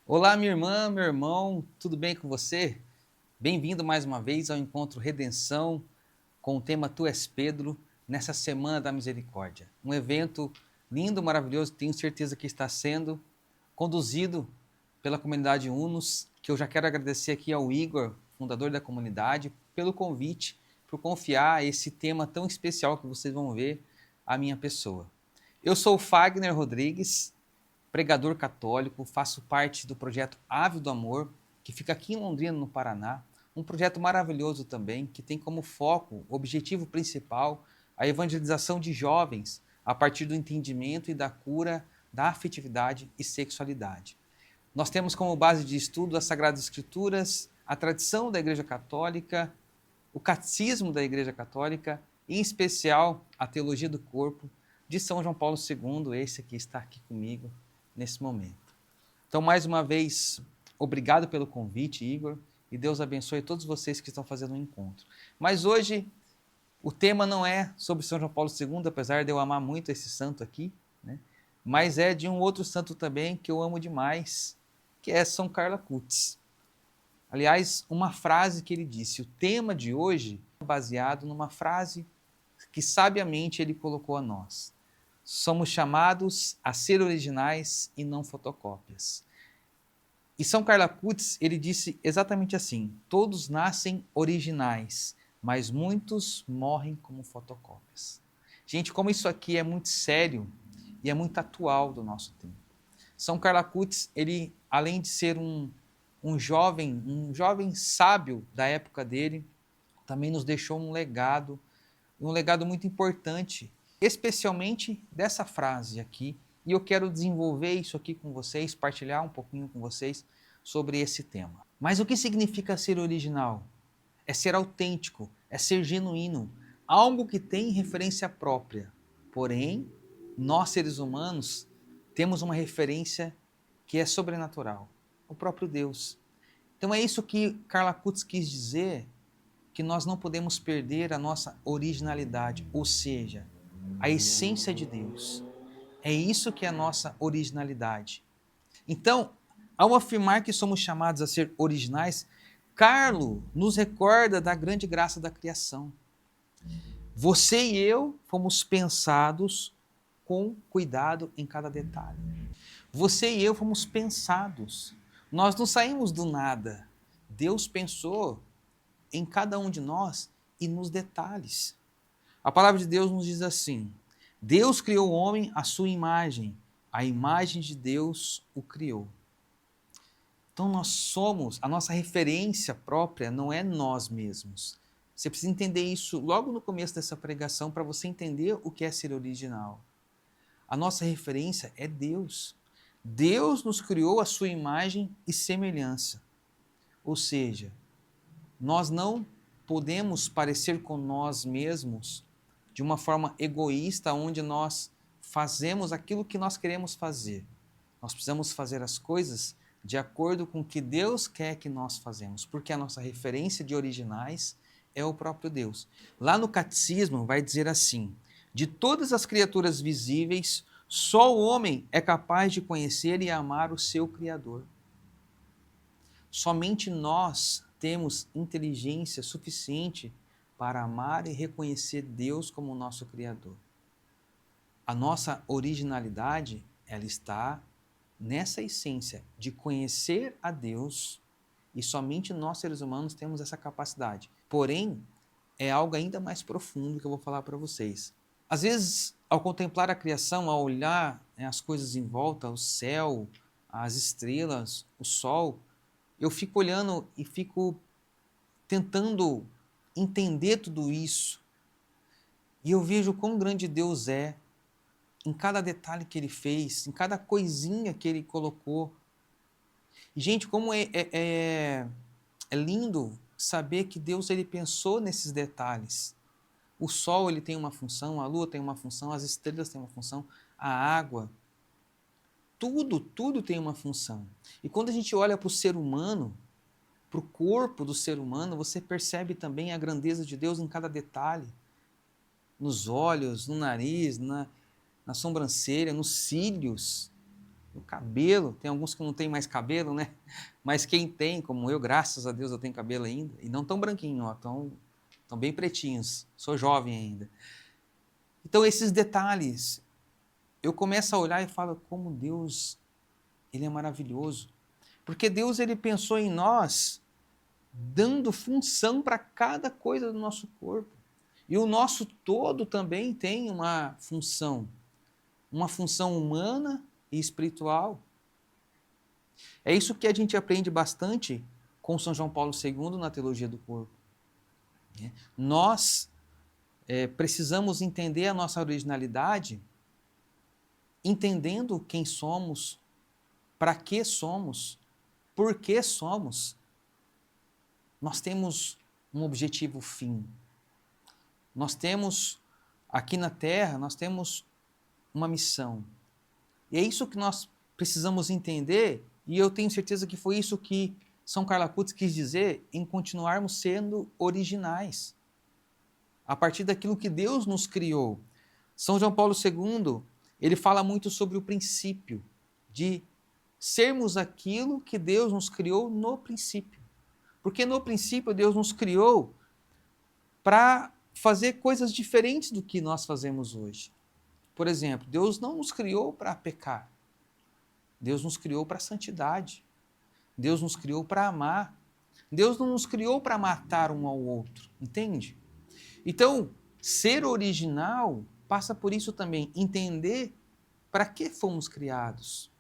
Olá, minha irmã, meu irmão, tudo bem com você? Bem-vindo mais uma vez ao Encontro Redenção com o tema Tu és Pedro, nessa Semana da Misericórdia. Um evento lindo, maravilhoso, tenho certeza que está sendo conduzido pela comunidade Unos, que eu já quero agradecer aqui ao Igor, fundador da comunidade, pelo convite, por confiar esse tema tão especial que vocês vão ver a minha pessoa. Eu sou o Fagner Rodrigues, pregador católico, faço parte do projeto Ave do Amor, que fica aqui em Londrina, no Paraná. Um projeto maravilhoso também, que tem como foco, objetivo principal, a evangelização de jovens a partir do entendimento e da cura da afetividade e sexualidade. Nós temos como base de estudo as Sagradas Escrituras, a tradição da Igreja Católica, o catecismo da Igreja Católica, e em especial a teologia do corpo de São João Paulo II, esse que está aqui comigo nesse momento. Então, mais uma vez, obrigado pelo convite, Igor, e Deus abençoe todos vocês que estão fazendo o encontro. Mas hoje, o tema não é sobre São João Paulo II, apesar de eu amar muito esse santo aqui, né? Mas é de um outro santo também que eu amo demais, que é São Carlo Acutis. Aliás, uma frase que ele disse, o tema de hoje é baseado numa frase que sabiamente ele colocou a nós. Somos chamados a ser originais e não fotocópias. E São Carlo Acutis, ele disse exatamente assim: todos nascem originais, mas muitos morrem como fotocópias. Gente, como isso aqui é muito sério e é muito atual do nosso tempo. São Carlo Acutis, ele, além de ser um jovem sábio da época dele, também nos deixou um legado muito importante, especialmente dessa frase aqui, e eu quero desenvolver isso aqui com vocês, partilhar um pouquinho com vocês sobre esse tema. Mas o que significa ser original? É ser autêntico, é ser genuíno, algo que tem referência própria. Porém, nós seres humanos temos uma referência que é sobrenatural, o próprio Deus. Então é isso que Carlo Acutis quis dizer, que nós não podemos perder a nossa originalidade, ou seja, a essência de Deus. É isso que é a nossa originalidade. Então, ao afirmar que somos chamados a ser originais, Carlo nos recorda da grande graça da criação. Você e eu fomos pensados com cuidado em cada detalhe. Você e eu fomos pensados. Nós não saímos do nada. Deus pensou em cada um de nós e nos detalhes. A palavra de Deus nos diz assim: Deus criou o homem à sua imagem, a imagem de Deus o criou. Então nós somos, a nossa referência própria não é nós mesmos. Você precisa entender isso logo no começo dessa pregação para você entender o que é ser original. A nossa referência é Deus. Deus nos criou à sua imagem e semelhança. Ou seja, nós não podemos parecer com nós mesmos de uma forma egoísta, onde nós fazemos aquilo que nós queremos fazer. Nós precisamos fazer as coisas de acordo com o que Deus quer que nós fazemos, porque a nossa referência de originais é o próprio Deus. Lá no Catecismo vai dizer assim: de todas as criaturas visíveis, só o homem é capaz de conhecer e amar o seu Criador. Somente nós temos inteligência suficiente para amar e reconhecer Deus como nosso Criador. A nossa originalidade, ela está nessa essência de conhecer a Deus, e somente nós, seres humanos, temos essa capacidade. Porém, é algo ainda mais profundo que eu vou falar para vocês. Às vezes, ao contemplar a criação, ao olhar as coisas em volta, o céu, as estrelas, o sol, eu fico olhando e fico tentando entender tudo isso. E eu vejo quão grande Deus é, em cada detalhe que Ele fez, em cada coisinha que Ele colocou. E, gente, como é lindo saber que Deus ele pensou nesses detalhes. O sol ele tem uma função, a lua tem uma função, as estrelas têm uma função, a água. Tudo tem uma função. E quando a gente olha para o ser humano, para o corpo do ser humano, você percebe também a grandeza de Deus em cada detalhe. Nos olhos, no nariz, na sobrancelha, nos cílios. O cabelo, tem alguns que não tem mais cabelo, né? Mas quem tem, como eu, graças a Deus eu tenho cabelo ainda, e não tão branquinho, ó, tão bem pretinhos, sou jovem ainda. Então esses detalhes, eu começo a olhar e falo como Deus, ele é maravilhoso. Porque Deus, ele pensou em nós, dando função para cada coisa do nosso corpo. E o nosso todo também tem uma função humana e espiritual. É isso que a gente aprende bastante com São João Paulo II na teologia do corpo. Nós precisamos entender a nossa originalidade, entendendo quem somos, para que somos, por que somos. Nós temos um objetivo fim. Nós temos, aqui na Terra, nós temos uma missão. E é isso que nós precisamos entender, e eu tenho certeza que foi isso que São Carlo Acutis quis dizer em continuarmos sendo originais, a partir daquilo que Deus nos criou. São João Paulo II, ele fala muito sobre o princípio de sermos aquilo que Deus nos criou no princípio. Porque no princípio Deus nos criou para fazer coisas diferentes do que nós fazemos hoje. Por exemplo, Deus não nos criou para pecar. Deus nos criou para a santidade. Deus nos criou para amar. Deus não nos criou para matar um ao outro, entende? Então, ser original passa por isso também, entender para que fomos criados.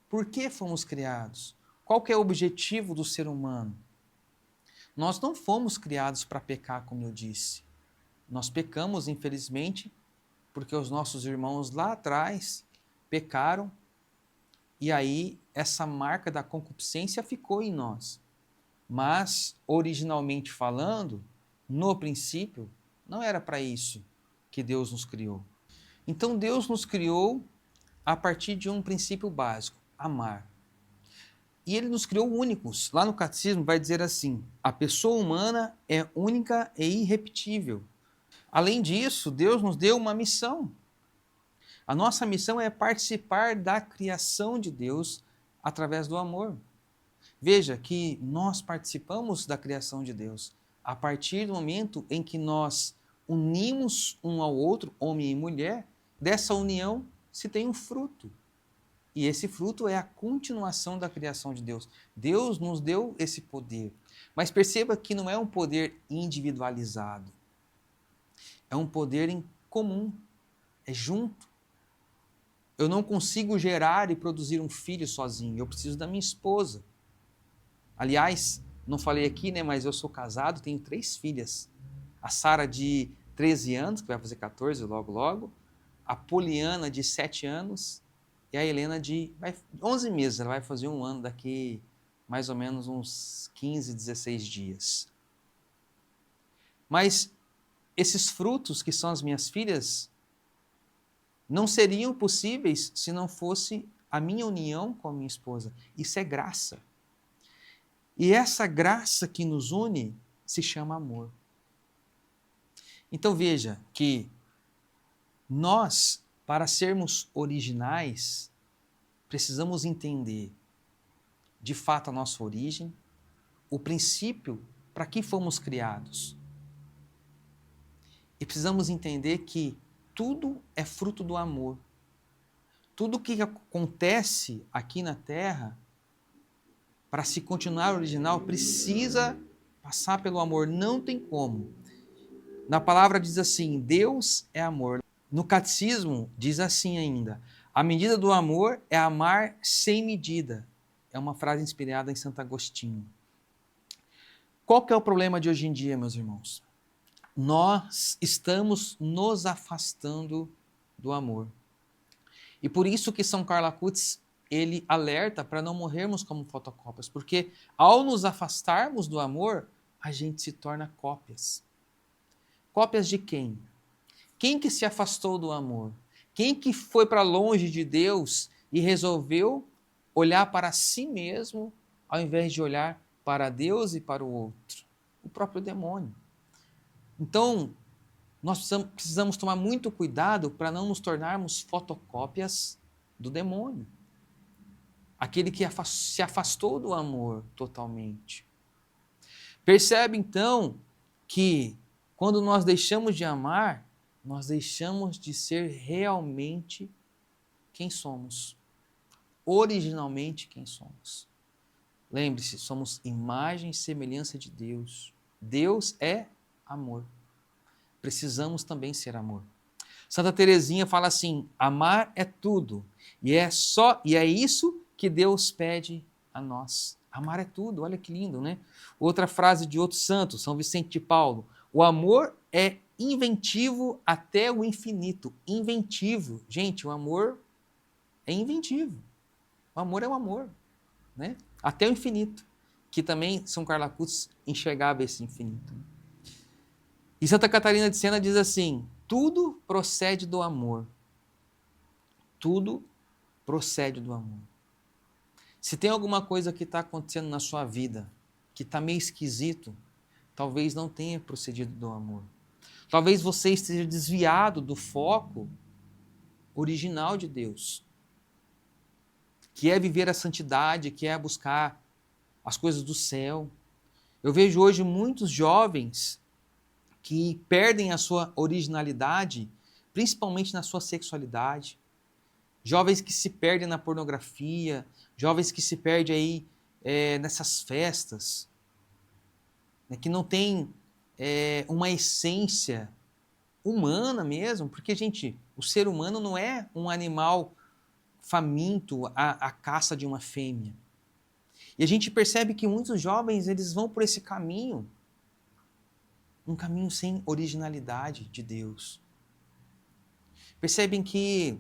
Por que fomos criados? Qual que é o objetivo do ser humano? Nós não fomos criados para pecar, como eu disse. Nós pecamos, infelizmente, porque os nossos irmãos lá atrás pecaram e aí essa marca da concupiscência ficou em nós. Mas, originalmente falando, no princípio, não era para isso que Deus nos criou. Então Deus nos criou a partir de um princípio básico, amar. E ele nos criou únicos. Lá no Catecismo vai dizer assim: a pessoa humana é única e irrepetível. Além disso, Deus nos deu uma missão. A nossa missão é participar da criação de Deus através do amor. Veja que nós participamos da criação de Deus a partir do momento em que nós unimos um ao outro, homem e mulher. Dessa união se tem um fruto. E esse fruto é a continuação da criação de Deus. Deus nos deu esse poder. Mas perceba que não é um poder individualizado. É um poder em comum. É junto. Eu não consigo gerar e produzir um filho sozinho. Eu preciso da minha esposa. Aliás, não falei aqui, né, mas eu sou casado, tenho 3 filhas. A Sara de 13 anos, que vai fazer 14 logo logo. A Poliana de 7 anos. E a Helena de 11 meses, ela vai fazer 1 ano daqui mais ou menos uns 15, 16 dias. Mas esses frutos que são as minhas filhas não seriam possíveis se não fosse a minha união com a minha esposa. Isso é graça. E essa graça que nos une se chama amor. Então veja que nós, para sermos originais, precisamos entender de fato a nossa origem, o princípio para que fomos criados. E precisamos entender que tudo é fruto do amor. Tudo que acontece aqui na Terra, para se continuar original, precisa passar pelo amor. Não tem como. Na palavra diz assim, Deus é amor. No catecismo diz assim ainda, a medida do amor é amar sem medida. É uma frase inspirada em Santo Agostinho. Qual que é o problema de hoje em dia, meus irmãos? Nós estamos nos afastando do amor. E por isso que São Carlo Acutis, ele alerta para não morrermos como fotocópias, porque ao nos afastarmos do amor, a gente se torna cópias. Cópias de quem? Quem que se afastou do amor? Quem que foi para longe de Deus e resolveu olhar para si mesmo ao invés de olhar para Deus e para o outro? O próprio demônio. Então, nós precisamos tomar muito cuidado para não nos tornarmos fotocópias do demônio. Aquele que se afastou do amor totalmente. Percebe então que quando nós deixamos de amar, nós deixamos de ser realmente quem somos. Originalmente quem somos. Lembre-se, somos imagem e semelhança de Deus. Deus é amor. Precisamos também ser amor. Santa Teresinha fala assim: amar é tudo. E é isso que Deus pede a nós. Amar é tudo. Olha que lindo, né? Outra frase de outro santo, São Vicente de Paulo: o amor é inventivo até o infinito. Inventivo. Gente, o amor é inventivo. O amor é o amor, né? Até o infinito. Que também São Carlos Acutis enxergava esse infinito. E Santa Catarina de Sena diz assim: tudo procede do amor. Tudo procede do amor. Se tem alguma coisa que está acontecendo na sua vida que está meio esquisito, talvez não tenha procedido do amor. Talvez você esteja desviado do foco original de Deus, que é viver a santidade, que é buscar as coisas do céu. Eu vejo hoje muitos jovens que perdem a sua originalidade, principalmente na sua sexualidade. Jovens que se perdem na pornografia, jovens que se perdem aí nessas festas, né, que não tem uma essência humana mesmo, porque, gente, o ser humano não é um animal faminto à caça de uma fêmea. E a gente percebe que muitos jovens eles vão por esse caminho, um caminho sem originalidade de Deus. Percebem que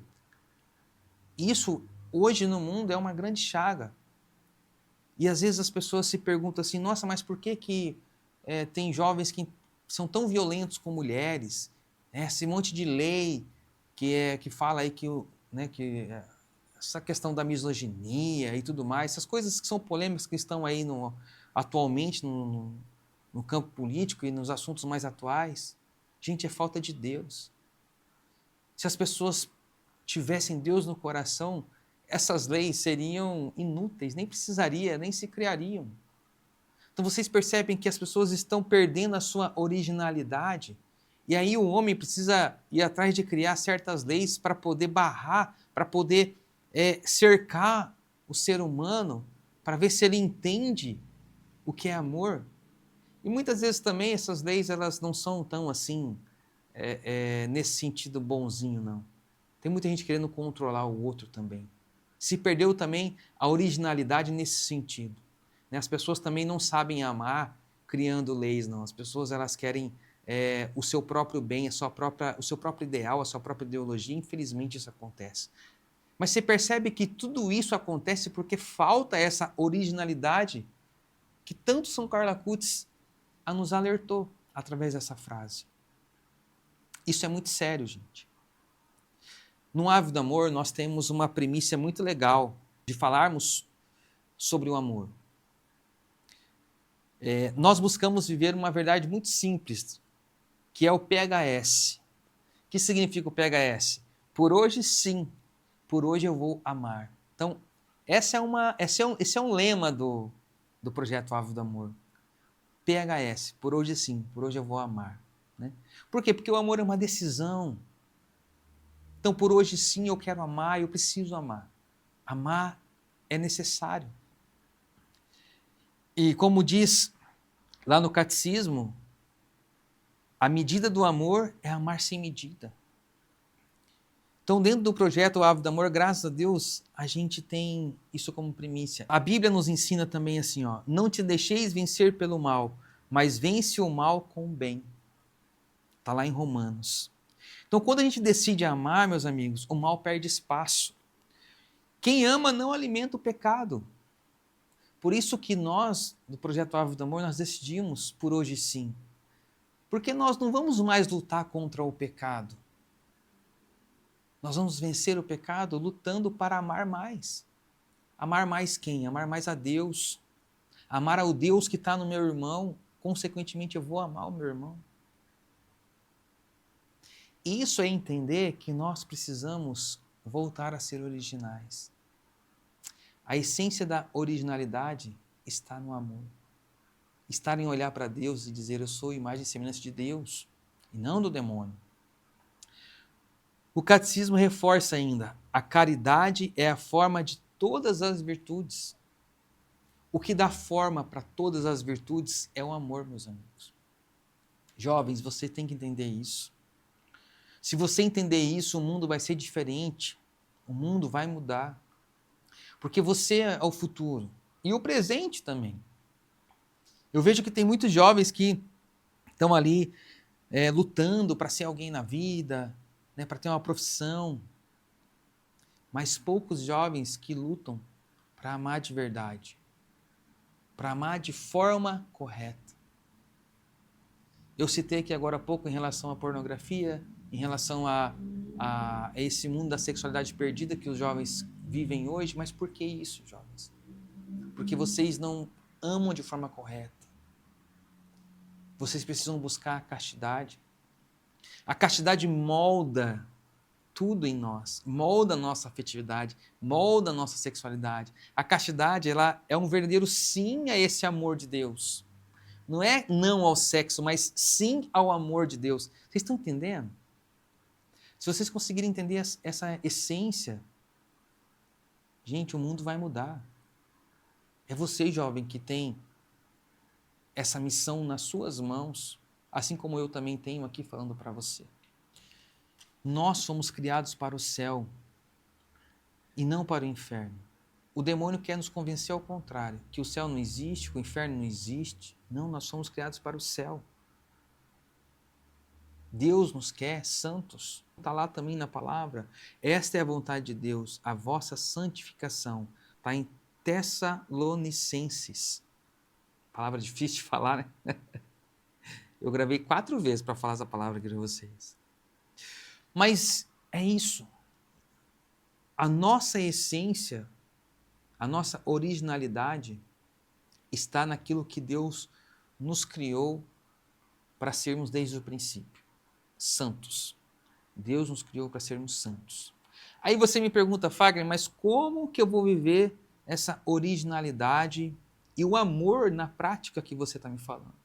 isso hoje no mundo é uma grande chaga. E às vezes as pessoas se perguntam assim: nossa, mas por que tem jovens que são tão violentos com mulheres? Esse monte de lei que fala aí essa questão da misoginia e tudo mais, essas coisas que são polêmicas que estão aí atualmente no campo político e nos assuntos mais atuais. Gente, é falta de Deus. Se as pessoas tivessem Deus no coração, essas leis seriam inúteis, nem precisaria, nem se criariam. Então vocês percebem que as pessoas estão perdendo a sua originalidade, e aí o homem precisa ir atrás de criar certas leis para poder barrar, para poder cercar o ser humano, para ver se ele entende o que é amor. E muitas vezes também essas leis elas não são tão assim, nesse sentido bonzinho, não. Tem muita gente querendo controlar o outro também. Se perdeu também a originalidade nesse sentido. As pessoas também não sabem amar criando leis, não. As pessoas elas querem o seu próprio bem, o seu próprio ideal, a sua própria ideologia. Infelizmente isso acontece. Mas você percebe que tudo isso acontece porque falta essa originalidade que tanto São Carlos Acutis nos alertou através dessa frase. Isso é muito sério, gente. No Ave do Amor, nós temos uma primícia muito legal de falarmos sobre o amor. Nós buscamos viver uma verdade muito simples, que é o PHS. O que significa o PHS? Por hoje, sim. Por hoje eu vou amar. Então, esse é um lema do projeto Ave do Amor. PHS, por hoje sim, por hoje eu vou amar. Né? Por quê? Porque o amor é uma decisão. Então, por hoje sim, eu quero amar, eu preciso amar. Amar é necessário. E como diz lá no Catecismo, a medida do amor é amar sem medida. Então, dentro do projeto Ave do Amor, graças a Deus, a gente tem isso como primícia. A Bíblia nos ensina também assim, ó, não te deixeis vencer pelo mal, mas vence o mal com o bem. Está lá em Romanos. Então, quando a gente decide amar, meus amigos, o mal perde espaço. Quem ama não alimenta o pecado. Por isso que nós, do Projeto Ave do Amor, nós decidimos por hoje sim. Porque nós não vamos mais lutar contra o pecado. Nós vamos vencer o pecado lutando para amar mais. Amar mais quem? Amar mais a Deus. Amar ao Deus que está no meu irmão. Consequentemente, eu vou amar o meu irmão. Isso é entender que nós precisamos voltar a ser originais. A essência da originalidade está no amor. Está em olhar para Deus e dizer, eu sou imagem e semelhança de Deus, e não do demônio. O catecismo reforça ainda, a caridade é a forma de todas as virtudes. O que dá forma para todas as virtudes é o amor, meus amigos. Jovens, você tem que entender isso. Se você entender isso, o mundo vai ser diferente. O mundo vai mudar. Porque você é o futuro. E o presente também. Eu vejo que tem muitos jovens que estão ali lutando para ser alguém na vida, né, para ter uma profissão. Mas poucos jovens que lutam para amar de verdade. Para amar de forma correta. Eu citei aqui agora há pouco em relação à pornografia, em relação a esse mundo da sexualidade perdida que os jovens vivem hoje, mas por que isso, jovens? Porque vocês não amam de forma correta. Vocês precisam buscar a castidade. A castidade molda tudo em nós, molda a nossa afetividade, molda a nossa sexualidade. A castidade, ela é um verdadeiro sim a esse amor de Deus. Não é não ao sexo, mas sim ao amor de Deus. Vocês estão entendendo? Se vocês conseguirem entender essa essência, gente, o mundo vai mudar. É você, jovem, que tem essa missão nas suas mãos, assim como eu também tenho aqui falando para você. Nós fomos criados para o céu e não para o inferno. O demônio quer nos convencer ao contrário, que o céu não existe, que o inferno não existe. Não, nós somos criados para o céu. Deus nos quer santos. Está lá também na palavra. Esta é a vontade de Deus, a vossa santificação. Está em Tessalonicenses. Palavra difícil de falar, né? Eu gravei 4 vezes para falar essa palavra aqui para vocês. Mas é isso. A nossa essência, a nossa originalidade está naquilo que Deus nos criou para sermos desde o princípio. Santos. Deus nos criou para sermos santos. Aí você me pergunta, Fagner, mas como que eu vou viver essa originalidade e o amor na prática que você está me falando?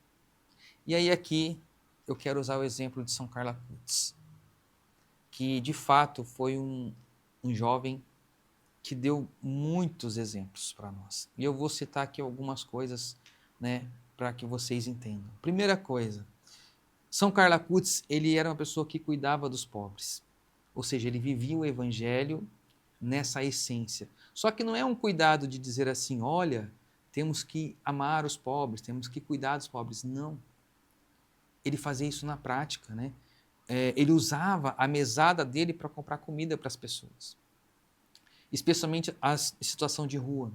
E aí aqui eu quero usar o exemplo de São Carlos Acutis, que de fato foi um jovem que deu muitos exemplos para nós. E eu vou citar aqui algumas coisas, né, para que vocês entendam. Primeira coisa, São Carlos Acutis, ele era uma pessoa que cuidava dos pobres. Ou seja, ele vivia o evangelho nessa essência. Só que não é um cuidado de dizer assim, olha, temos que amar os pobres, temos que cuidar dos pobres. Não. Ele fazia isso na prática, né? Ele usava a mesada dele para comprar comida para as pessoas. Especialmente as em situação de rua.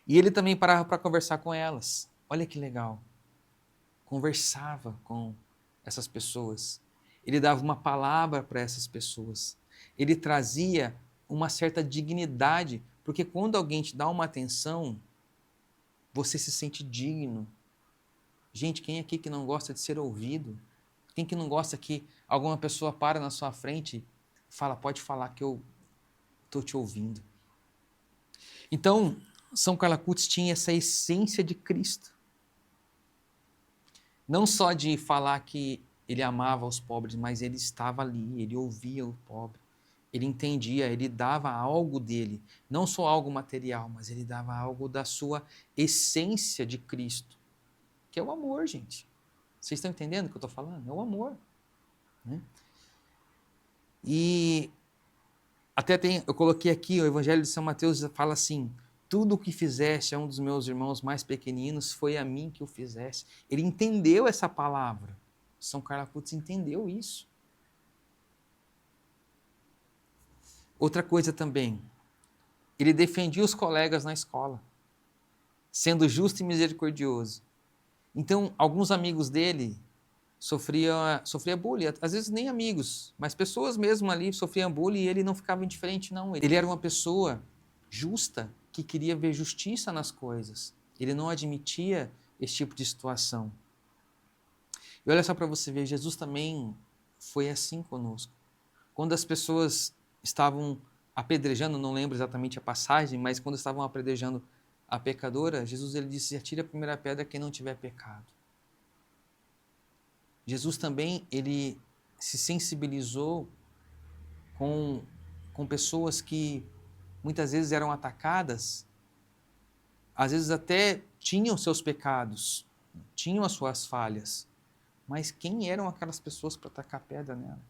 E ele também parava para conversar com elas. Olha que legal. Conversava com essas pessoas. Ele dava uma palavra para essas pessoas. Ele trazia uma certa dignidade, porque quando alguém te dá uma atenção, você se sente digno. Gente, quem aqui que não gosta de ser ouvido? Quem que não gosta que alguma pessoa para na sua frente e fala, pode falar que eu estou te ouvindo. Então, São Carlos Acutis tinha essa essência de Cristo. Não só de falar que ele amava os pobres, mas ele estava ali, ele ouvia o pobre, ele entendia, ele dava algo dele, não só algo material, mas ele dava algo da sua essência de Cristo, que é o amor, gente. Vocês estão entendendo o que eu estou falando? É o amor. Né? E até eu coloquei aqui, o Evangelho de São Mateus fala assim, tudo o que fizeste a um dos meus irmãos mais pequeninos foi a mim que o fizeste. Ele entendeu essa palavra. São Carlos Acutis entendeu isso. Outra coisa também, ele defendia os colegas na escola, sendo justo e misericordioso. Então, alguns amigos dele sofriam bullying, às vezes nem amigos, mas pessoas mesmo ali sofriam bullying e ele não ficava indiferente, não. Ele era uma pessoa justa, que queria ver justiça nas coisas. Ele não admitia esse tipo de situação. E olha só para você ver, Jesus também foi assim conosco. Quando as pessoas estavam apedrejando, não lembro exatamente a passagem, mas quando estavam apedrejando a pecadora, Jesus ele disse: atire a primeira pedra quem não tiver pecado. Jesus também ele se sensibilizou com pessoas que muitas vezes eram atacadas, às vezes até tinham seus pecados, tinham as suas falhas, mas quem eram aquelas pessoas para atacar pedra nela?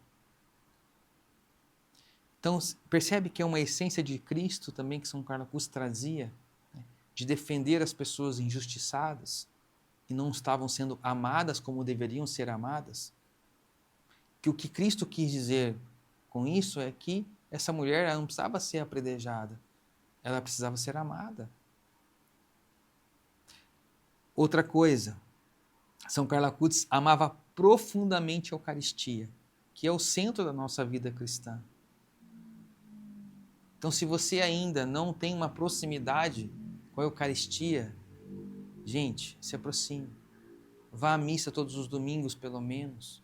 Então, percebe que é uma essência de Cristo também que São Carlos Acutis trazia, né, de defender as pessoas injustiçadas e não estavam sendo amadas como deveriam ser amadas? Que o que Cristo quis dizer com isso é que essa mulher ela não precisava ser apredejada, ela precisava ser amada. Outra coisa, São Carlos Acutis amava profundamente a Eucaristia, que é o centro da nossa vida cristã. Então, se você ainda não tem uma proximidade com a Eucaristia, gente, se aproxime. Vá à missa todos os domingos, pelo menos.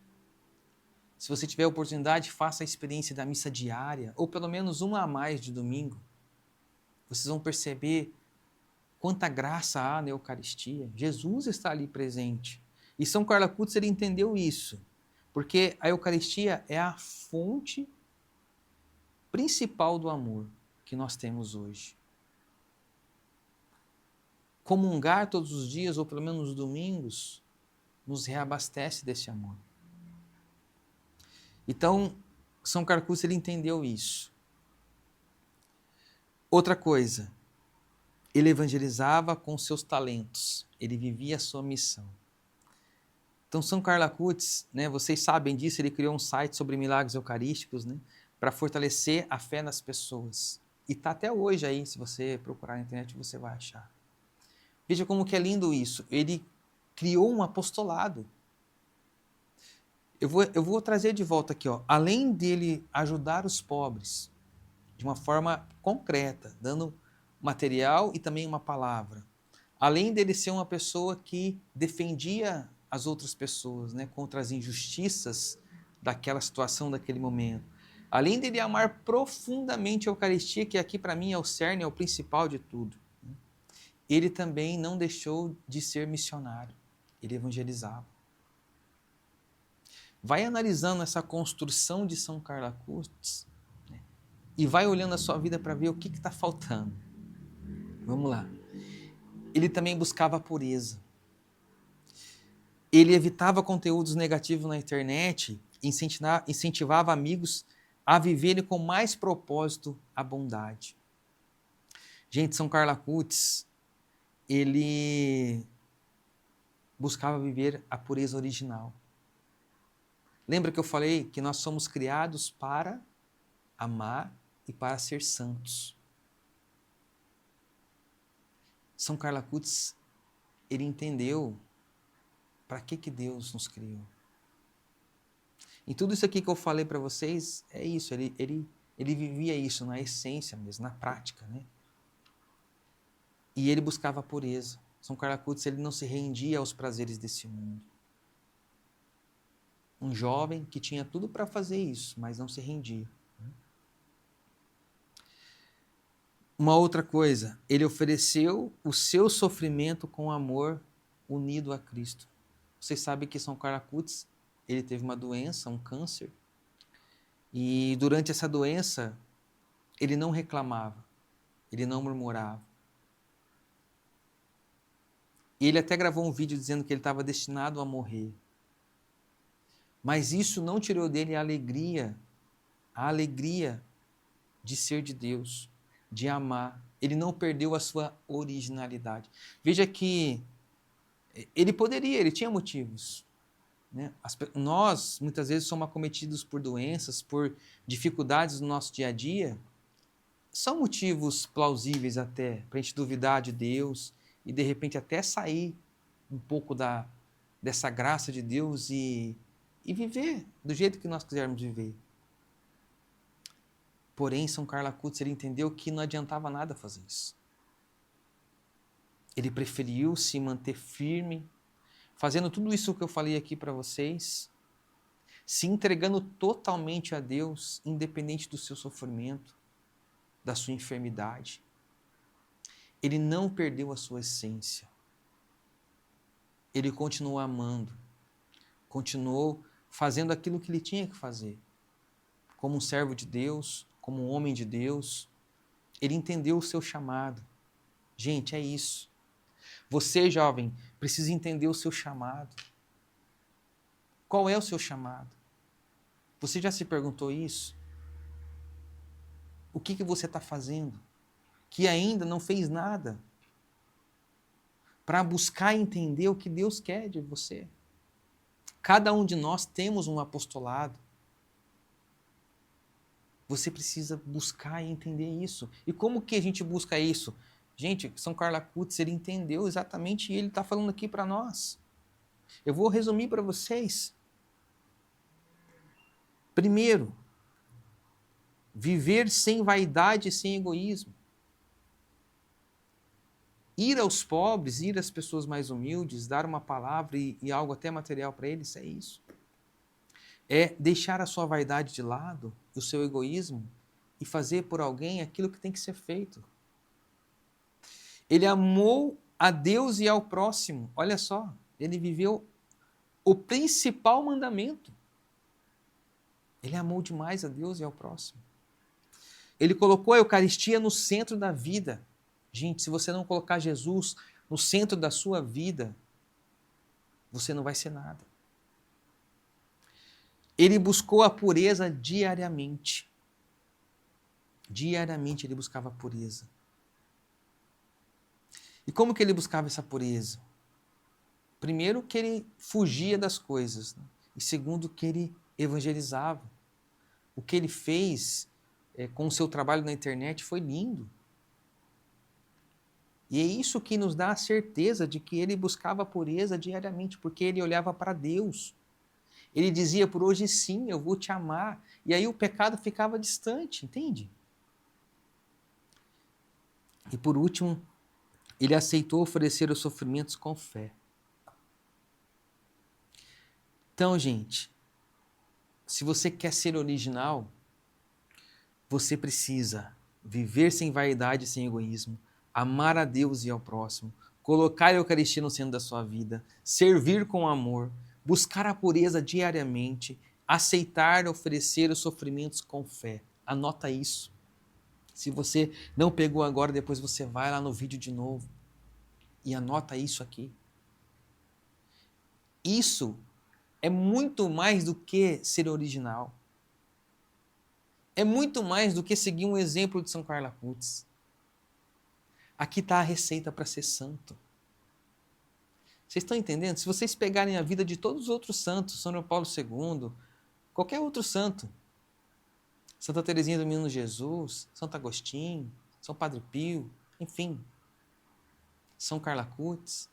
Se você tiver a oportunidade, faça a experiência da missa diária, ou pelo menos uma a mais de domingo. Vocês vão perceber quanta graça há na Eucaristia. Jesus está ali presente. E São Carlos Acutis ele entendeu isso, porque a Eucaristia é a fonte principal do amor que nós temos hoje. Comungar todos os dias, ou pelo menos nos domingos, nos reabastece desse amor. Então, São Carlos Acutis ele entendeu isso. Outra coisa, ele evangelizava com seus talentos, ele vivia a sua missão. Então, São Carlos Acutis, né, vocês sabem disso, ele criou um site sobre milagres eucarísticos, né, para fortalecer a fé nas pessoas. E está até hoje aí, se você procurar na internet, você vai achar. Veja como que é lindo isso. Ele criou um apostolado. Eu vou trazer de volta aqui, ó. Além dele ajudar os pobres de uma forma concreta, dando material e também uma palavra. Além dele ser uma pessoa que defendia as outras pessoas, né, contra as injustiças daquela situação, daquele momento. Além dele amar profundamente a Eucaristia, que aqui para mim é o cerne, é o principal de tudo. Ele também não deixou de ser missionário. Ele evangelizava. Vai analisando essa construção de São Carlos Acutis, né, e vai olhando a sua vida para ver o que está faltando. Vamos lá. Ele também buscava a pureza. Ele evitava conteúdos negativos na internet, incentivava amigos a viverem com mais propósito a bondade. Gente, São Carlos Acutis, ele buscava viver a pureza original. Lembra que eu falei que nós somos criados para amar e para ser santos. São Carlos Acutis, ele entendeu para que Deus nos criou. E tudo isso aqui que eu falei para vocês é isso, ele vivia isso na essência mesmo, na prática, né? E ele buscava a pureza. São Carlos Acutis, ele não se rendia aos prazeres desse mundo. Um jovem que tinha tudo para fazer isso, mas não se rendia. Uma outra coisa, ele ofereceu o seu sofrimento com amor unido a Cristo. Vocês sabem que São Carlos Acutis, ele teve uma doença, um câncer, e durante essa doença, ele não reclamava, ele não murmurava. E ele até gravou um vídeo dizendo que ele estava destinado a morrer. Mas isso não tirou dele a alegria de ser de Deus, de amar. Ele não perdeu a sua originalidade. Veja que ele tinha motivos. Né? Nós, muitas vezes, somos acometidos por doenças, por dificuldades no nosso dia a dia. São motivos plausíveis até para a gente duvidar de Deus e, de repente, até sair um pouco dessa graça de Deus e viver do jeito que nós quisermos viver. Porém, São Carlos Acutis, ele entendeu que não adiantava nada fazer isso. Ele preferiu se manter firme, fazendo tudo isso que eu falei aqui para vocês, se entregando totalmente a Deus, independente do seu sofrimento. da sua enfermidade. Ele não perdeu a sua essência. Ele continuou amando, continuou fazendo aquilo que ele tinha que fazer. Como um servo de Deus, como um homem de Deus, ele entendeu o seu chamado. Gente, é isso. Você, jovem, precisa entender o seu chamado. Qual é o seu chamado? Você já se perguntou isso? O que você está fazendo? Que ainda não fez nada para buscar entender o que Deus quer de você. Cada um de nós temos um apostolado. Você precisa buscar e entender isso. E como que a gente busca isso? Gente, São Carlos Acutis, ele entendeu exatamente e ele está falando aqui para nós. Eu vou resumir para vocês. Primeiro, viver sem vaidade e sem egoísmo. Ir aos pobres, ir às pessoas mais humildes, dar uma palavra e algo até material para eles, é isso. É deixar a sua vaidade de lado, o seu egoísmo, e fazer por alguém aquilo que tem que ser feito. Ele amou a Deus e ao próximo. Olha só, ele viveu o principal mandamento. Ele amou demais a Deus e ao próximo. Ele colocou a Eucaristia no centro da vida. Gente, se você não colocar Jesus no centro da sua vida, você não vai ser nada. Ele buscou a pureza diariamente. Diariamente ele buscava a pureza. E como que ele buscava essa pureza? Primeiro, que ele fugia das coisas. Né? E segundo, que ele evangelizava. O que ele fez com o seu trabalho na internet foi lindo. E é isso que nos dá a certeza de que ele buscava a pureza diariamente, porque ele olhava para Deus. Ele dizia, por hoje sim, eu vou te amar. E aí o pecado ficava distante, entende? E por último, ele aceitou oferecer os sofrimentos com fé. Então, gente, se você quer ser original, você precisa viver sem vaidade e sem egoísmo, amar a Deus e ao próximo, colocar a Eucaristia no centro da sua vida, servir com amor, buscar a pureza diariamente, aceitar oferecer os sofrimentos com fé. Anota isso. Se você não pegou agora, depois você vai lá no vídeo de novo e anota isso aqui. Isso é muito mais do que ser original. É muito mais do que seguir um exemplo de São Carlos Acutis. Aqui está a receita para ser santo. Vocês estão entendendo? Se vocês pegarem a vida de todos os outros santos, São João Paulo II, qualquer outro santo, Santa Teresinha do Menino Jesus, Santo Agostinho, São Padre Pio, enfim, São Carlos Acutis,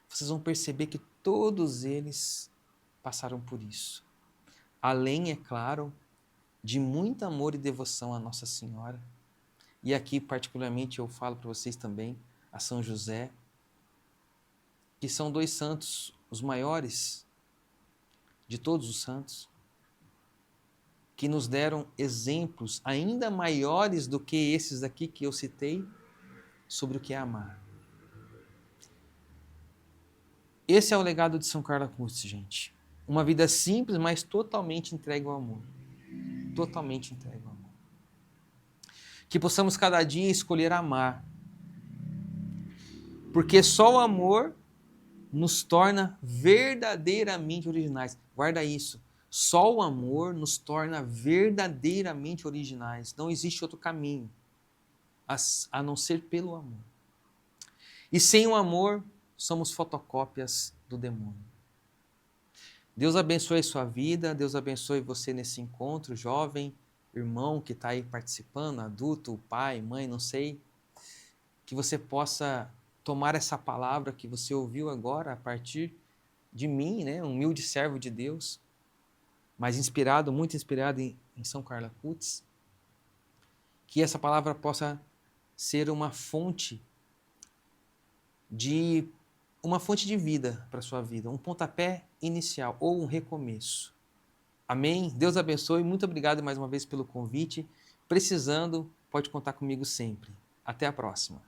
vocês vão perceber que todos eles passaram por isso. Além, é claro, de muito amor e devoção a Nossa Senhora. E aqui, particularmente, eu falo para vocês também, a São José, que são dois santos, os maiores de todos os santos, que nos deram exemplos ainda maiores do que esses aqui que eu citei, sobre o que é amar. Esse é o legado de São Carlos Acutis, gente. Uma vida simples, mas totalmente entregue ao amor. Totalmente entregue ao amor. Que possamos cada dia escolher amar. Porque só o amor nos torna verdadeiramente originais. Guarda isso. Só o amor nos torna verdadeiramente originais. Não existe outro caminho a não ser pelo amor. E sem o amor, somos fotocópias do demônio. Deus abençoe a sua vida, Deus abençoe você nesse encontro, jovem, irmão que está aí participando, adulto, pai, mãe, não sei. Que você possa tomar essa palavra que você ouviu agora a partir de mim, né, um humilde servo de Deus, mas inspirado, muito inspirado em São Carlos Acutis, que essa palavra possa ser uma fonte de vida para a sua vida, um pontapé inicial ou um recomeço. Amém? Deus abençoe, muito obrigado mais uma vez pelo convite. Precisando, pode contar comigo sempre. Até a próxima.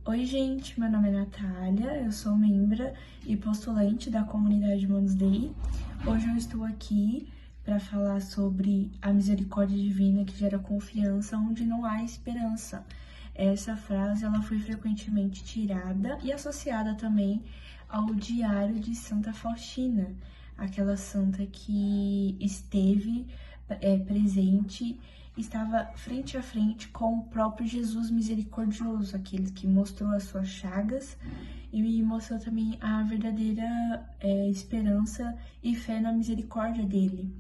Oi, gente, meu nome é Natália, eu sou membra e postulante da comunidade Manos Dei. Hoje eu estou aqui para falar sobre a misericórdia divina que gera confiança onde não há esperança. Essa frase ela foi frequentemente tirada e associada também ao Diário de Santa Faustina, aquela santa que esteve presente, estava frente a frente com o próprio Jesus misericordioso, aquele que mostrou as suas chagas e mostrou também a verdadeira esperança e fé na misericórdia dele.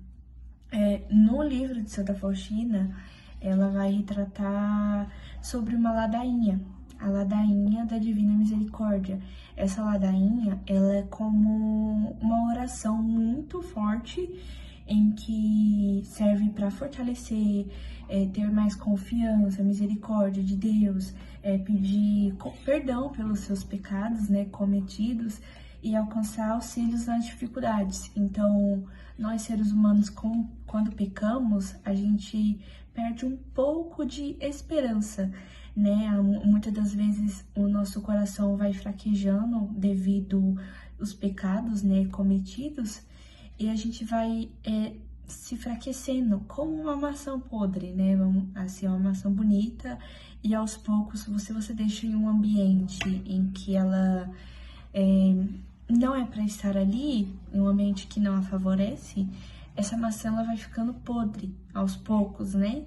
No livro de Santa Faustina, ela vai retratar sobre uma ladainha, a ladainha da Divina Misericórdia. Essa ladainha, ela é como uma oração muito forte em que serve para fortalecer, ter mais confiança, misericórdia de Deus, pedir perdão pelos seus pecados, né, cometidos e alcançar auxílios nas dificuldades. Então, nós seres humanos, quando pecamos, a gente perde um pouco de esperança, né? Muitas das vezes o nosso coração vai fraquejando devido aos pecados, né, cometidos, e a gente vai se enfraquecendo como uma maçã podre, né? Assim, uma maçã bonita, e aos poucos, se você deixa em um ambiente em que ela não é para estar ali, em um ambiente que não a favorece, essa maçã ela vai ficando podre aos poucos, né?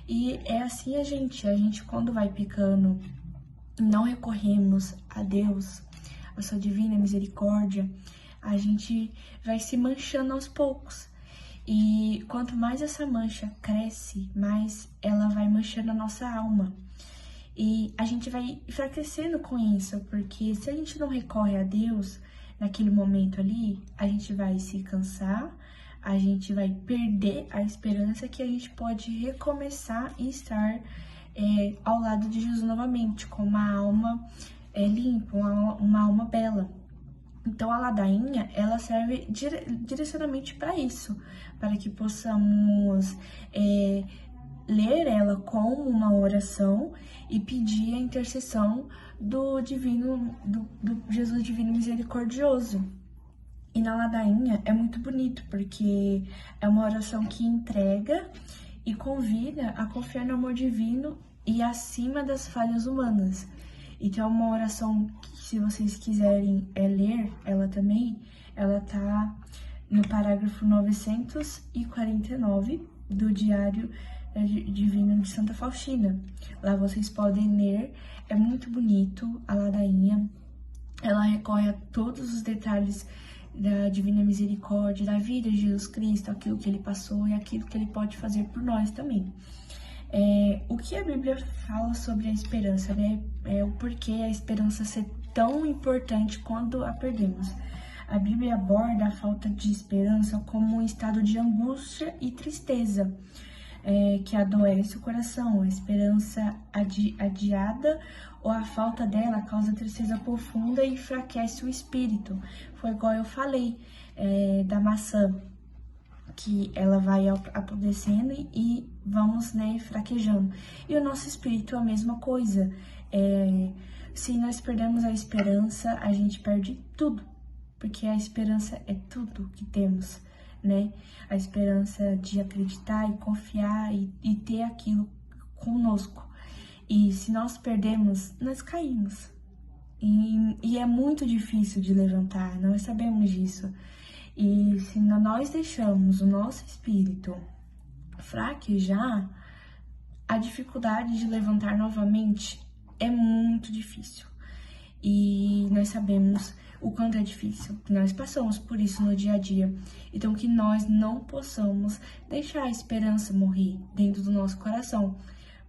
E é assim a gente quando vai pecando, não recorremos a Deus, a sua divina misericórdia, a gente vai se manchando aos poucos. E quanto mais essa mancha cresce, mais ela vai manchando a nossa alma. E a gente vai enfraquecendo com isso, porque se a gente não recorre a Deus naquele momento ali, a gente vai se cansar, a gente vai perder a esperança que a gente pode recomeçar e estar ao lado de Jesus novamente, com uma alma limpa, uma alma bela. Então, a ladainha, ela serve direcionamente para isso, para que possamos ler ela como uma oração e pedir a intercessão do Jesus Divino Misericordioso. E na ladainha é muito bonito, porque é uma oração que entrega e convida a confiar no amor divino e acima das falhas humanas. Então, é uma oração que, se vocês quiserem ler ela também, ela tá no parágrafo 949 do Diário Divino de Santa Faustina. Lá vocês podem ler, é muito bonito a ladainha, ela recorre a todos os detalhes da Divina Misericórdia, da vida de Jesus Cristo, aquilo que ele passou e aquilo que ele pode fazer por nós também. O que a Bíblia fala sobre a esperança, né? O porquê a esperança ser tão importante quando a perdemos. A Bíblia aborda a falta de esperança como um estado de angústia e tristeza, que adoece o coração. A esperança adiada ou a falta dela causa tristeza profunda e enfraquece o espírito. Foi igual eu falei da maçã, que ela vai apodrecendo e vamos, né, fraquejando. E o nosso espírito é a mesma coisa. Se nós perdemos a esperança, a gente perde tudo, porque a esperança é tudo que temos, né? A esperança de acreditar e confiar e ter aquilo conosco. E se nós perdemos, nós caímos. E é muito difícil de levantar, nós sabemos disso. E se nós deixamos o nosso espírito fraquejar, a dificuldade de levantar novamente é muito difícil. E nós sabemos o quanto é difícil, que nós passamos por isso no dia a dia. Então, que nós não possamos deixar a esperança morrer dentro do nosso coração.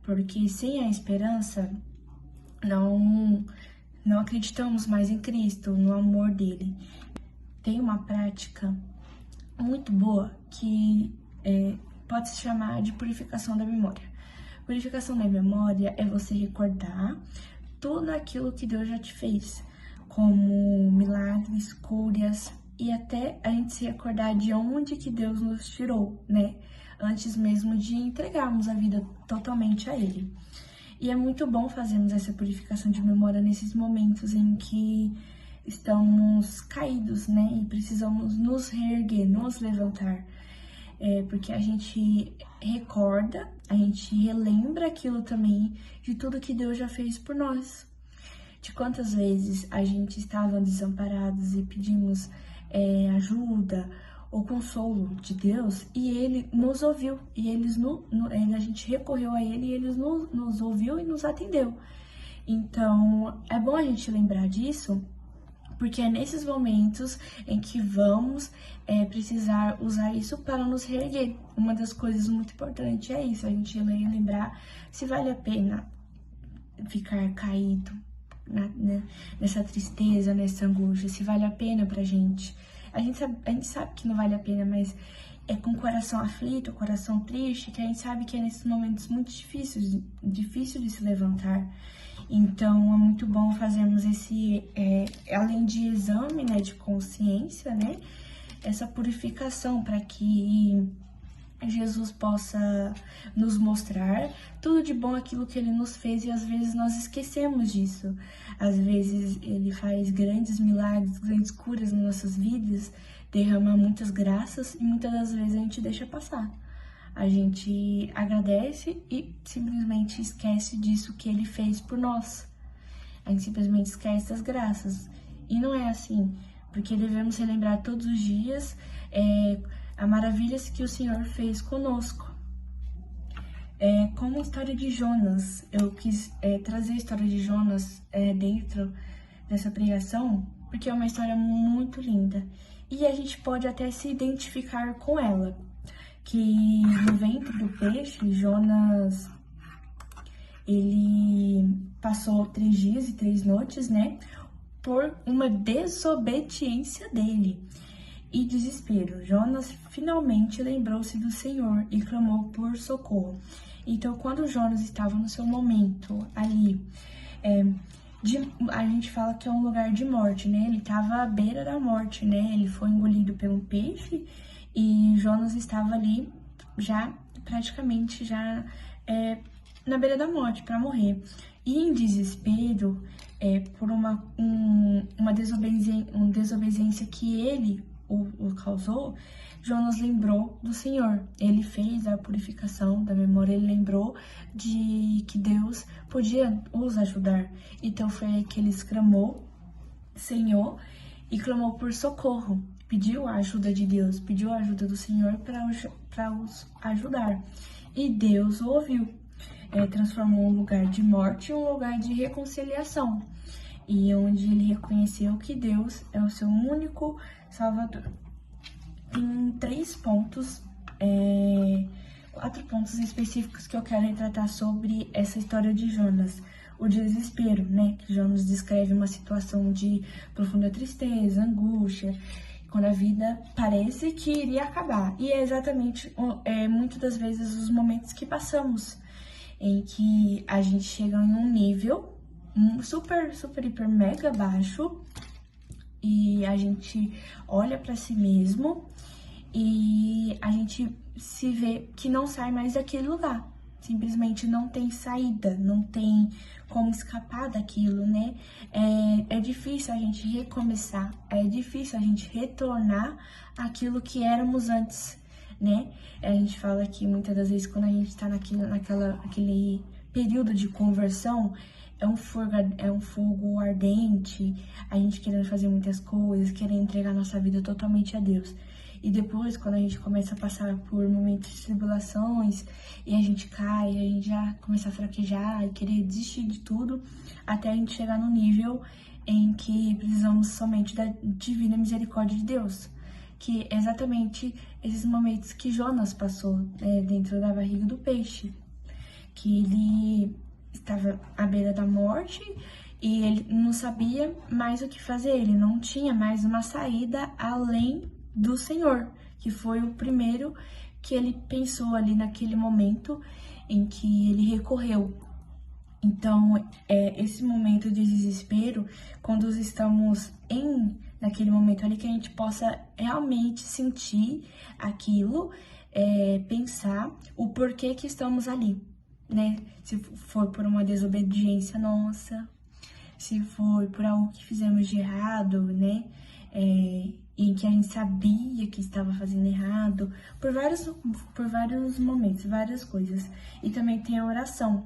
Porque sem a esperança, não acreditamos mais em Cristo, no amor dele. Tem uma prática muito boa que pode se chamar de purificação da memória. Purificação da memória é você recordar tudo aquilo que Deus já te fez, como milagres, curas, e até a gente se recordar de onde que Deus nos tirou, né? Antes mesmo de entregarmos a vida totalmente a Ele. E é muito bom fazermos essa purificação de memória nesses momentos em que estamos caídos, né? E precisamos nos reerguer, nos levantar. Porque a gente recorda, a gente relembra aquilo também de tudo que Deus já fez por nós. De quantas vezes a gente estava desamparados e pedimos ajuda ou consolo de Deus e Ele nos ouviu, e a gente recorreu a Ele e Ele nos ouviu e nos atendeu. Então, é bom a gente lembrar disso, porque é nesses momentos em que vamos precisar usar isso para nos reerguer. Uma das coisas muito importantes é isso, a gente lembrar se vale a pena ficar caído nessa tristeza, nessa angústia, se vale a pena pra gente. A gente sabe que não vale a pena, mas é com o coração aflito, o coração triste, que a gente sabe que é nesses momentos muito difícil de se levantar. Então, é muito bom fazermos esse, além de exame, né, de consciência, né, essa purificação para que Jesus possa nos mostrar tudo de bom aquilo que Ele nos fez, e às vezes nós esquecemos disso. Às vezes Ele faz grandes milagres, grandes curas nas nossas vidas, derrama muitas graças e muitas das vezes a gente deixa passar. A gente agradece e simplesmente esquece disso que Ele fez por nós. A gente simplesmente esquece das graças. E não é assim, porque devemos relembrar todos os dias as maravilhas que o Senhor fez conosco. Como a história de Jonas, eu quis trazer a história de Jonas dentro dessa pregação, porque é uma história muito linda. E a gente pode até se identificar com ela. Que no ventre do peixe, Jonas, ele passou 3 dias e 3 noites, né? Por uma desobediência dele e desespero. Jonas finalmente lembrou-se do Senhor e clamou por socorro. Então, quando Jonas estava no seu momento ali, a gente fala que é um lugar de morte, né? Ele estava à beira da morte, né? Ele foi engolido por um peixe e Jonas estava ali já praticamente na beira da morte, para morrer. E em desespero, por uma desobediência que ele o causou, Jonas lembrou do Senhor. Ele fez a purificação da memória, ele lembrou de que Deus podia os ajudar. Então foi aí que ele exclamou, Senhor, e clamou por socorro. Pediu a ajuda de Deus, pediu a ajuda do Senhor para os ajudar. E Deus o ouviu. Transformou um lugar de morte em um lugar de reconciliação. E onde ele reconheceu que Deus é o seu único Salvador. Tem 3 pontos, 4 pontos específicos que eu quero retratar sobre essa história de Jonas. O desespero, né? Que Jonas descreve uma situação de profunda tristeza, angústia, quando a vida parece que iria acabar. E é exatamente, muitas das vezes, os momentos que passamos, em que a gente chega em um nível super, super, hiper, mega baixo, e a gente olha para si mesmo e a gente se vê que não sai mais daquele lugar. Simplesmente não tem saída, não tem como escapar daquilo, né? É difícil a gente recomeçar, é difícil a gente retornar àquilo que éramos antes, né? A gente fala que muitas das vezes quando a gente tá naquele período de conversão, é um fogo ardente, a gente querendo fazer muitas coisas, querendo entregar nossa vida totalmente a Deus. E depois, quando a gente começa a passar por momentos de tribulações, e a gente cai, a gente já começa a fraquejar e querer desistir de tudo, até a gente chegar no nível em que precisamos somente da divina misericórdia de Deus. Que é exatamente esses momentos que Jonas passou dentro da barriga do peixe. Que ele estava à beira da morte e ele não sabia mais o que fazer, ele não tinha mais uma saída além do Senhor, que foi o primeiro que ele pensou ali naquele momento em que ele recorreu. Então, esse momento de desespero, quando estamos naquele momento ali, que a gente possa realmente sentir aquilo, pensar o porquê que estamos ali. né? Se for por uma desobediência nossa, se for por algo que fizemos de errado, né? Em que a gente sabia que estava fazendo errado, por vários momentos, várias coisas. E também tem a oração.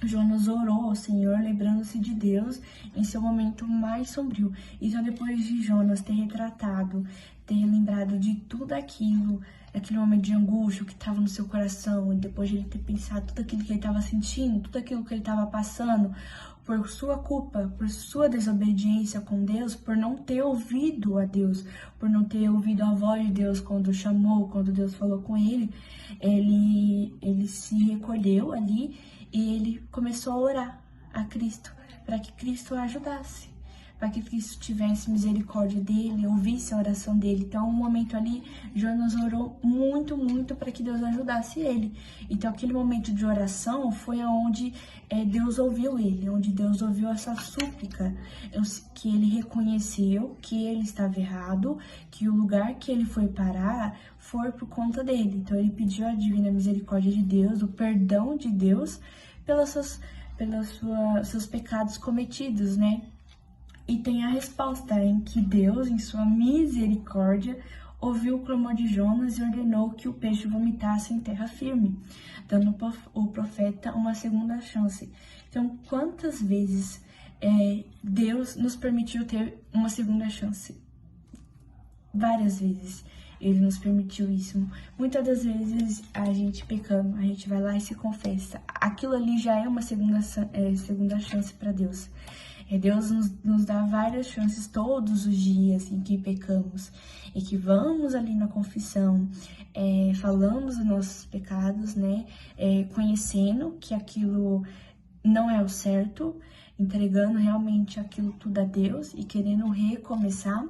Jonas orou ao Senhor, lembrando-se de Deus em seu momento mais sombrio. Então, depois de Jonas ter retratado, ter lembrado de tudo aquilo, aquele momento de angústia que estava no seu coração, e depois de ele ter pensado tudo aquilo que ele estava sentindo, tudo aquilo que ele estava passando, por sua culpa, por sua desobediência com Deus, por não ter ouvido a Deus, por não ter ouvido a voz de Deus quando chamou, quando Deus falou com ele, ele se recolheu ali e ele começou a orar a Cristo, para que Cristo o ajudasse, para que Cristo tivesse misericórdia dele, ouvisse a oração dele. Então, um momento ali, Jonas orou muito, muito para que Deus ajudasse ele. Então, aquele momento de oração foi onde Deus ouviu ele, onde Deus ouviu essa súplica, que ele reconheceu que ele estava errado, que o lugar que ele foi parar foi por conta dele. Então, ele pediu a divina misericórdia de Deus, o perdão de Deus pelos seus pecados cometidos, né? E tem a resposta em que Deus, em sua misericórdia, ouviu o clamor de Jonas e ordenou que o peixe vomitasse em terra firme, dando ao profeta uma segunda chance. Então, quantas vezes Deus nos permitiu ter uma segunda chance? Várias vezes ele nos permitiu isso. Muitas das vezes a gente pecando, a gente vai lá e se confessa. Aquilo ali já é uma segunda chance para Deus. Deus nos dá várias chances todos os dias em que pecamos, e que vamos ali na confissão, falamos dos nossos pecados, né? Conhecendo que aquilo não é o certo, entregando realmente aquilo tudo a Deus e querendo recomeçar.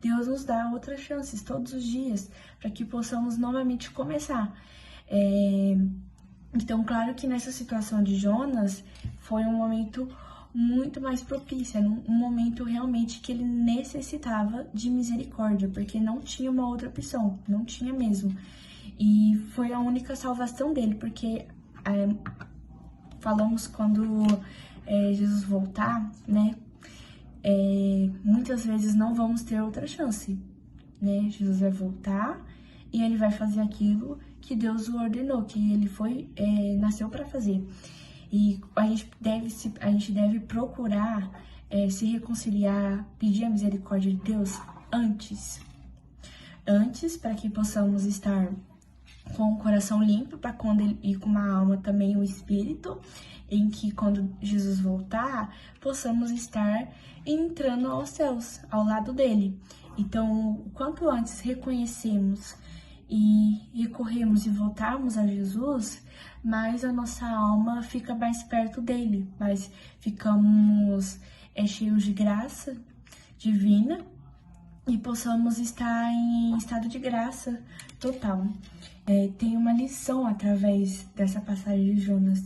Deus nos dá outras chances todos os dias para que possamos novamente começar. Então, claro que nessa situação de Jonas foi um momento muito mais propícia, um momento realmente que ele necessitava de misericórdia, porque não tinha uma outra opção, não tinha mesmo. E foi a única salvação dele, porque falamos quando Jesus voltar, né? Muitas vezes não vamos ter outra chance, né? Jesus vai voltar e ele vai fazer aquilo que Deus o ordenou, que ele nasceu para fazer. E a gente deve procurar se reconciliar, pedir a misericórdia de Deus antes, para que possamos estar com o coração limpo, para quando e com uma alma também o espírito, em que quando Jesus voltar, possamos estar entrando aos céus, ao lado dele. Então, quanto antes reconhecemos e recorremos e voltarmos a Jesus, mais a nossa alma fica mais perto dele, mas ficamos cheios de graça divina e possamos estar em estado de graça total. Tem uma lição através dessa passagem de Jonas,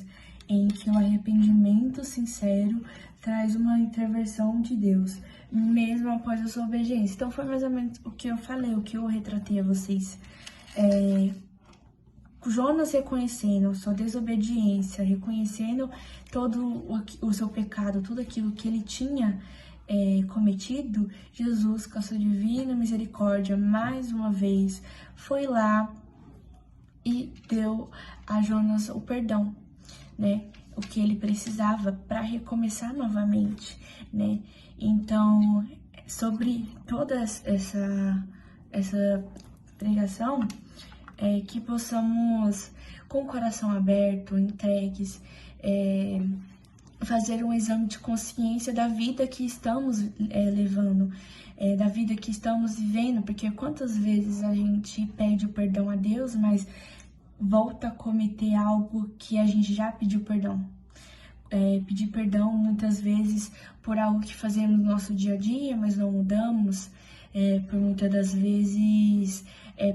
em que o arrependimento sincero traz uma intervenção de Deus, mesmo após a sua obediência. Então foi mais ou menos o que eu falei, o que eu retratei a vocês. Jonas reconhecendo sua desobediência, reconhecendo todo o seu pecado, tudo aquilo que ele tinha cometido, Jesus, com a sua divina misericórdia, mais uma vez, foi lá e deu a Jonas o perdão, né? O que ele precisava para recomeçar novamente, né? Então, sobre toda essa pregação, que possamos, com o coração aberto, entregues, fazer um exame de consciência da vida que estamos levando, da vida que estamos vivendo, porque quantas vezes a gente pede o perdão a Deus, mas volta a cometer algo que a gente já pediu perdão. Pedir perdão muitas vezes por algo que fazemos no nosso dia a dia, mas não mudamos, por muitas das vezes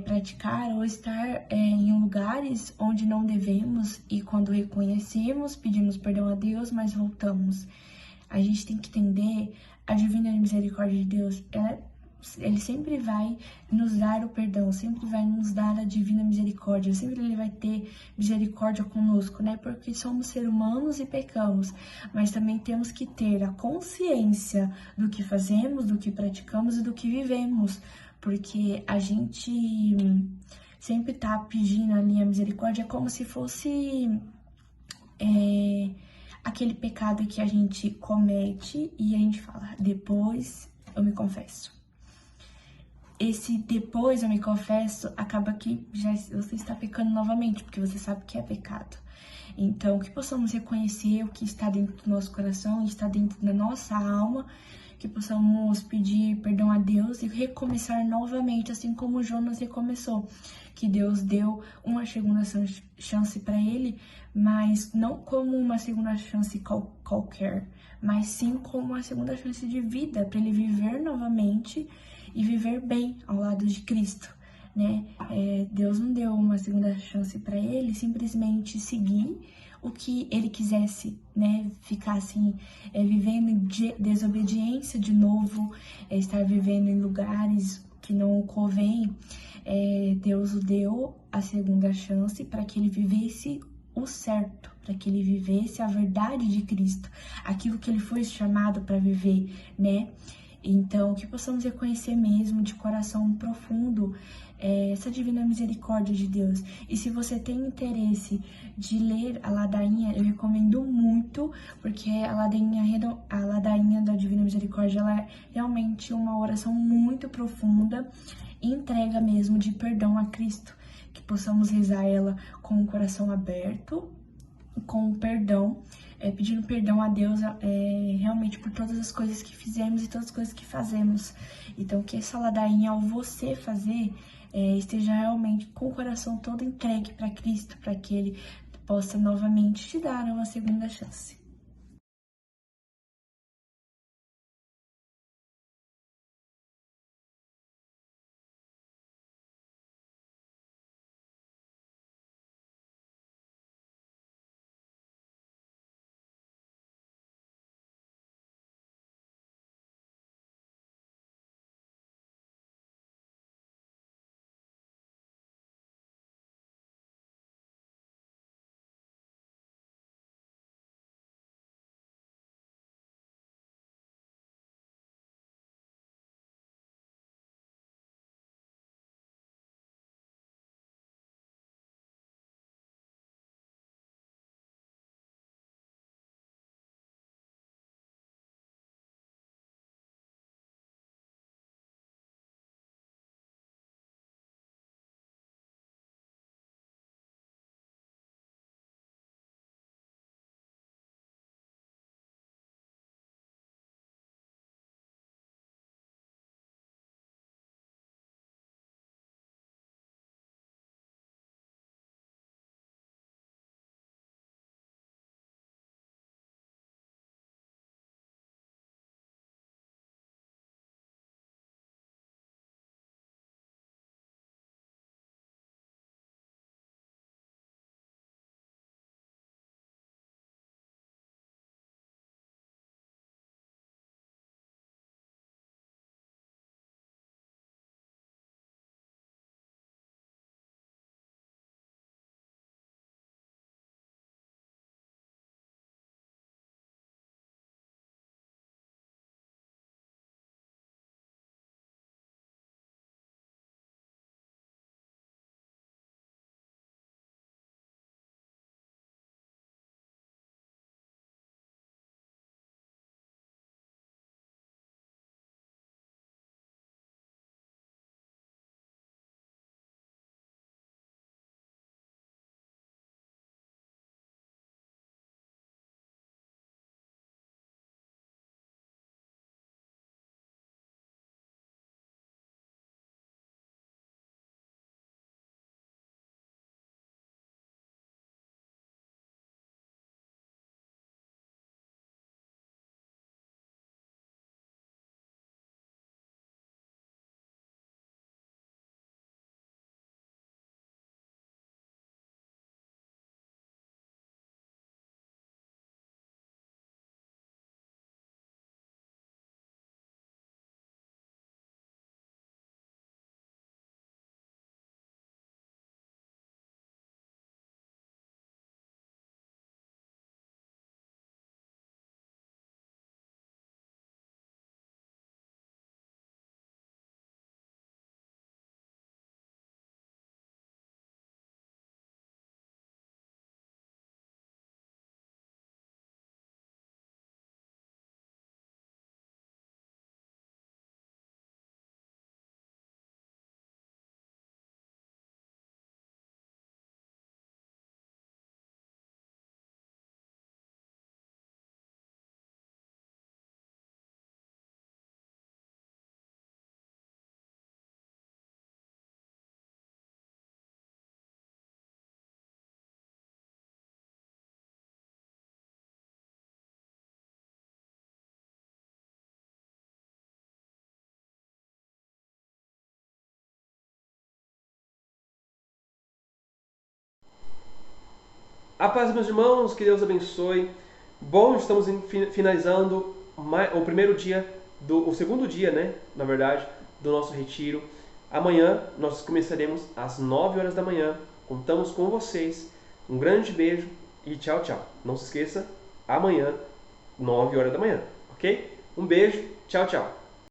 praticar ou estar em lugares onde não devemos, e quando reconhecemos, pedimos perdão a Deus, mas voltamos. A gente tem que entender, a divina misericórdia de Deus, ela é Ele sempre vai nos dar o perdão, sempre vai nos dar a divina misericórdia, sempre ele vai ter misericórdia conosco, né? Porque somos seres humanos e pecamos, mas também temos que ter a consciência do que fazemos, do que praticamos e do que vivemos, porque a gente sempre tá pedindo ali a misericórdia como se fosse aquele pecado que a gente comete e a gente fala, depois eu me confesso. Esse depois eu me confesso, acaba que já você está pecando novamente, porque você sabe que é pecado. Então, que possamos reconhecer o que está dentro do nosso coração, está dentro da nossa alma, que possamos pedir perdão a Deus e recomeçar novamente, assim como Jonas recomeçou. Que Deus deu uma segunda chance para ele, mas não como uma segunda chance qualquer, mas sim como uma segunda chance de vida, para ele viver novamente e viver bem ao lado de Cristo, né? Deus não deu uma segunda chance para ele simplesmente seguir o que ele quisesse, né? Ficar assim, vivendo de desobediência de novo, estar vivendo em lugares que não o convém. Deus o deu a segunda chance para que ele vivesse o certo, para que ele vivesse a verdade de Cristo, aquilo que ele foi chamado para viver, né? Então, que possamos reconhecer mesmo de coração profundo essa divina misericórdia de Deus. E se você tem interesse de ler a ladainha, eu recomendo muito, porque a ladainha da Divina Misericórdia, ela é realmente uma oração muito profunda e entrega mesmo de perdão a Cristo. Que possamos rezar ela com o coração aberto, com perdão, pedindo perdão a Deus realmente por todas as coisas que fizemos e todas as coisas que fazemos. Então, que essa ladainha, ao você fazer, esteja realmente com o coração todo entregue para Cristo, para que Ele possa novamente te dar uma segunda chance. A paz, meus irmãos, que Deus abençoe. Bom, estamos finalizando o segundo dia, né, na verdade, do nosso retiro. Amanhã nós começaremos às 9 horas da manhã. Contamos com vocês. Um grande beijo e tchau, tchau. Não se esqueça, amanhã, 9 horas da manhã, ok? Um beijo, tchau, tchau.